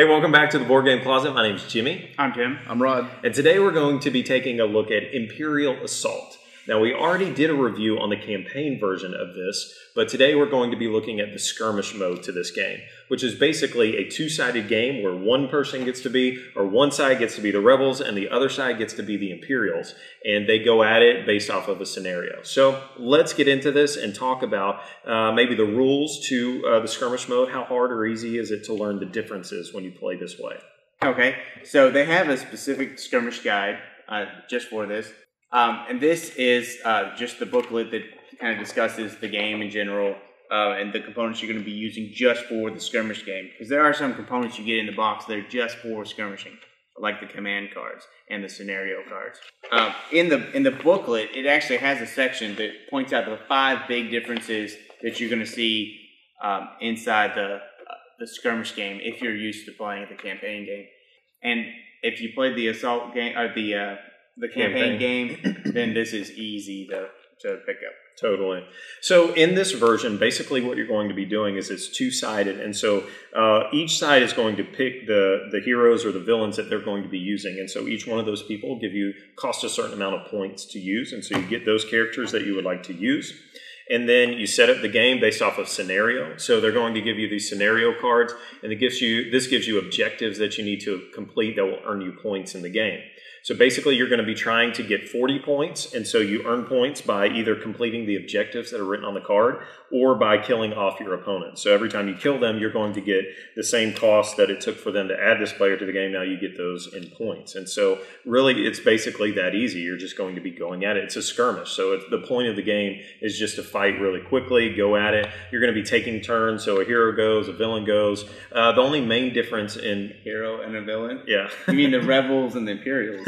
Hey, welcome back to the Board Game Closet. My name's Jimmy. I'm Tim. I'm Rod. And today we're going to be taking a look at Imperial Assault. Now, we already did a review on the campaign version of this, but today we're going to be looking at the skirmish mode to this game, which is basically a two-sided game where one person gets to be, or one side gets to be the rebels and the other side gets to be the Imperials, and they go at it based off of a scenario. So let's get into this and talk about maybe the rules to the skirmish mode. How hard or easy is it to learn the differences when you play this way? Okay, so they have a specific skirmish guide just for this. And this is just the booklet that kind of discusses the game in general and the components you're going to be using just for the skirmish game. Because there are some components you get in the box that are just for skirmishing, like the command cards and the scenario cards. In the booklet, it actually has a section that points out the 5 big differences that you're going to see inside the skirmish game if you're used to playing the campaign game. And if you played the assault game or the campaign game, then this is easy to pick up. Totally. So in this version, basically what you're going to be doing is it's two-sided. And so each side is going to pick the heroes or the villains that they're going to be using. And so each one of those people cost a certain amount of points to use. And so you get those characters that you would like to use. And then you set up the game based off of scenario. So they're going to give you these scenario cards. And this gives you objectives that you need to complete that will earn you points in the game. So basically, you're going to be trying to get 40 points, and so you earn points by either completing the objectives that are written on the card or by killing off your opponent. So every time you kill them, you're going to get the same cost that it took for them to add this player to the game. Now you get those in points. And so really, it's basically that easy. You're just going to be going at it. It's a skirmish. So the point of the game is just to fight really quickly, go at it. You're going to be taking turns. So a hero goes, a villain goes. The only main difference in... Hero and a villain? Yeah. You mean the rebels and the Imperials?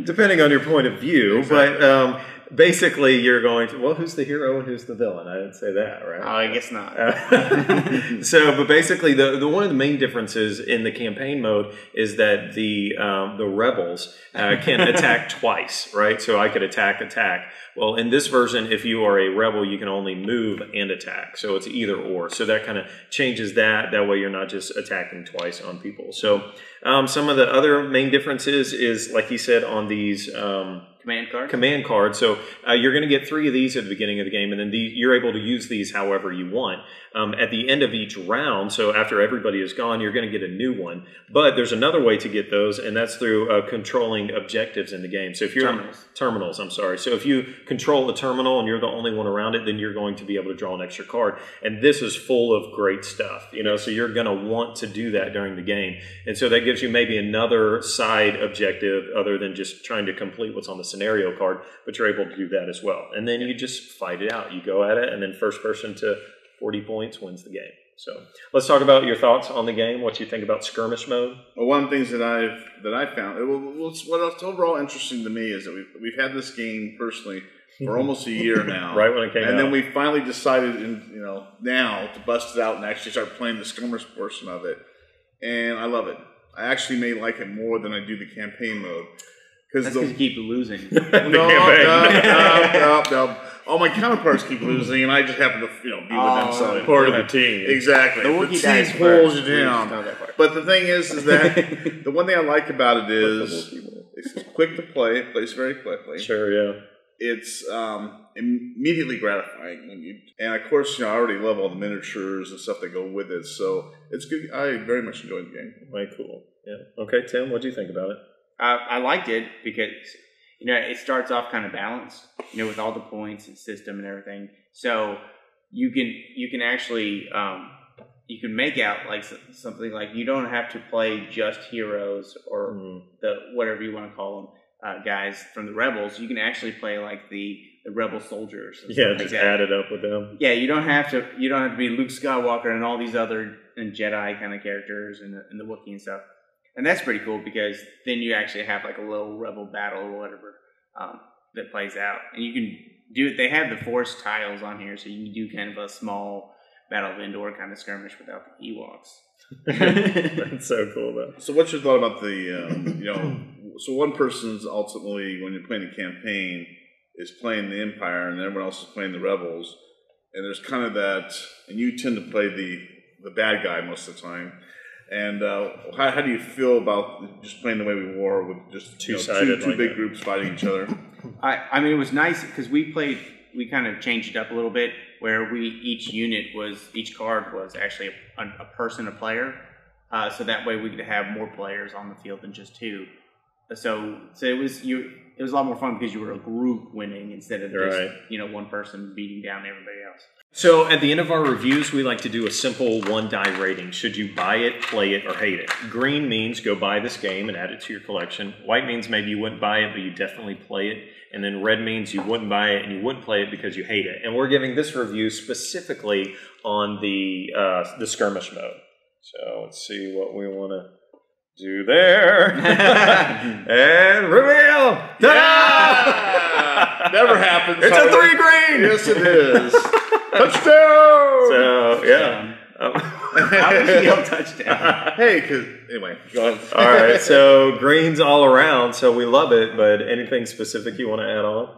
Depending on your point of view, exactly. But basically you're going to, well, who's the hero and who's the villain? I didn't say that, right? Oh, I guess not. But basically the one of the main differences in the campaign mode is that the rebels can attack twice, right? So I could attack. Well, in this version, if you are a rebel, you can only move and attack. So it's either or. So that kind of changes that. That way you're not just attacking twice on people. So some of the other main differences is, like he said, on these... Command cards. So you're going to get 3 of these at the beginning of the game, and then you're able to use these however you want. At the end of each round, so after everybody is gone, you're going to get a new one. But there's another way to get those, and that's through controlling objectives in the game. So if you're terminals, I'm sorry. So if you control a terminal and you're the only one around it, then you're going to be able to draw an extra card. And this is full of great stuff, so you're going to want to do that during the game. And so that gives you maybe another side objective other than just trying to complete what's on the scenario card, but you're able to do that as well. And then you just fight it out. You go at it, and then first person to 40 points wins the game. So let's talk about your thoughts on the game, what you think about skirmish mode. Well, one of the things that I found, what's overall interesting to me is that we've had this game personally for almost a year now. Right when it came out. And then we finally decided, now to bust it out and actually start playing the skirmish portion of it. And I love it. I actually may like it more than I do the campaign mode. That's because you keep losing. No. All my counterparts keep losing, and I just happen to be with them. So part of the team. Exactly. The team pulls you down. But the thing is that the one thing I like about it is it's quick to play. It plays very quickly. Sure, yeah. It's immediately gratifying and of course, I already love all the miniatures and stuff that go with it. So it's good. I very much enjoyed the game. Very cool. Yeah. Okay, Tim, what do you think about it? I liked it because, it starts off kind of balanced, with all the points and system and everything. So you can actually, you can make out like something like you don't have to play just heroes or the whatever you want to call them, guys from the rebels. You can actually play like the rebel soldiers. Yeah, just add it up with them. Yeah, you don't have to be Luke Skywalker and all these other Jedi kind of characters and the Wookiee and stuff. And that's pretty cool because then you actually have like a little rebel battle or whatever that plays out. And you can do it. They have the Force tiles on here, so you can do kind of a small Battle of Endor kind of skirmish without the Ewoks. That's so cool, though. So what's your thought about the, so one person's ultimately, when you're playing a campaign, is playing the Empire and everyone else is playing the Rebels. And there's kind of that, and you tend to play the the bad guy most of the time. And how do you feel about just playing the way we were with just two-sided, two big groups fighting each other? I mean, it was nice because we kind of changed it up a little bit, where each card was actually a person, a player, so that way we could have more players on the field than just two. So it was a lot more fun because you were a group winning instead of just one person beating down everybody else. So at the end of our reviews, we like to do a simple 1-die rating. Should you buy it, play it, or hate it? Green means go buy this game and add it to your collection. White means maybe you wouldn't buy it, but you definitely play it. And then red means you wouldn't buy it and you wouldn't play it because you hate it. And we're giving this review specifically on the skirmish mode. So let's see what we want to do there. And reveal! Yeah! Never happens. It's a 3 green! Yes, it is. Touchdown! So, yeah. How did you yell touchdown? Hey, anyway, go ahead. All right, so greens all around, so we love it, but anything specific you want to add on?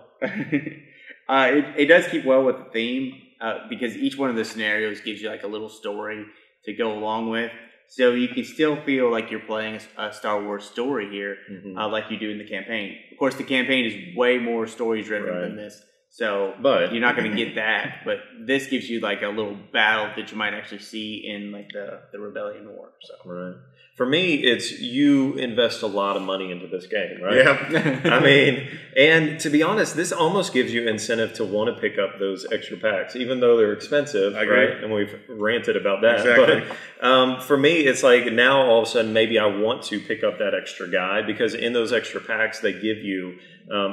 It does keep well with the theme because each one of the scenarios gives you like a little story to go along with. So you can still feel like you're playing a Star Wars story here, like you do in the campaign. Of course, the campaign is way more story-driven than this. So you're not going to get that, but this gives you like a little battle that you might actually see in like the Rebellion War. So. Right. For me, it's you invest a lot of money into this game, right? Yeah. I mean, and to be honest, this almost gives you incentive to want to pick up those extra packs, even though they're expensive, right? And we've ranted about that. Exactly. But for me, it's like now all of a sudden maybe I want to pick up that extra guy because in those extra packs they give you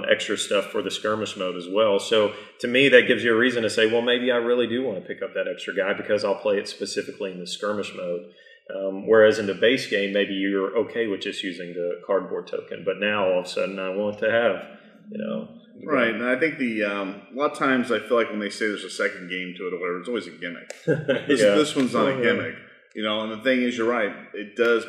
extra stuff for the skirmish mode as well. So to me, that gives you a reason to say, well, maybe I really do want to pick up that extra guy because I'll play it specifically in the skirmish mode. Whereas in the base game, maybe you're okay with just using the cardboard token, but now all of a sudden I want to have, Right, and I think a lot of times I feel like when they say there's a second game to it or whatever, it's always a gimmick. This one's not a gimmick, and the thing is, you're right, it does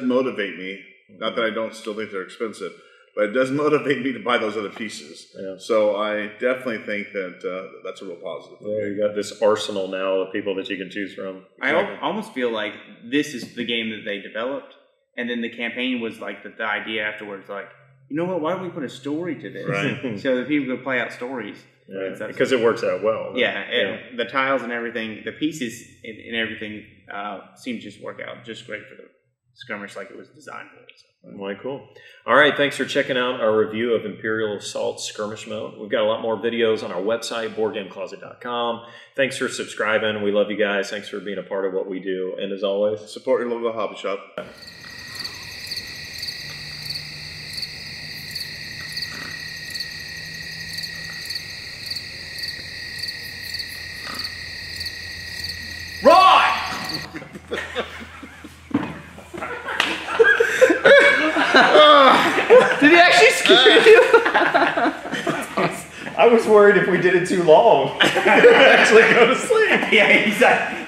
motivate me, not that I don't still think they're expensive, but it does motivate me to buy those other pieces. Yeah. So I definitely think that that's a real positive. Yeah, you got this arsenal now of people that you can choose from. I almost feel like this is the game that they developed, and then the campaign was like the idea afterwards, like, you know what, why don't we put a story to this? Right. So that people could play out stories. Yeah, because it works out well. Yeah, and the tiles and everything, the pieces and everything seem to just work out just great for the skirmish like it was designed for. So. Well, cool. All right, thanks for checking out our review of Imperial Assault Skirmish Mode. We've got a lot more videos on our website, boardgamecloset.com. Thanks for subscribing. We love you guys. Thanks for being a part of what we do. And as always, support your local hobby shop. Did he actually scare you? I was worried if we did it too long, he'd actually go to sleep. Yeah, he's like...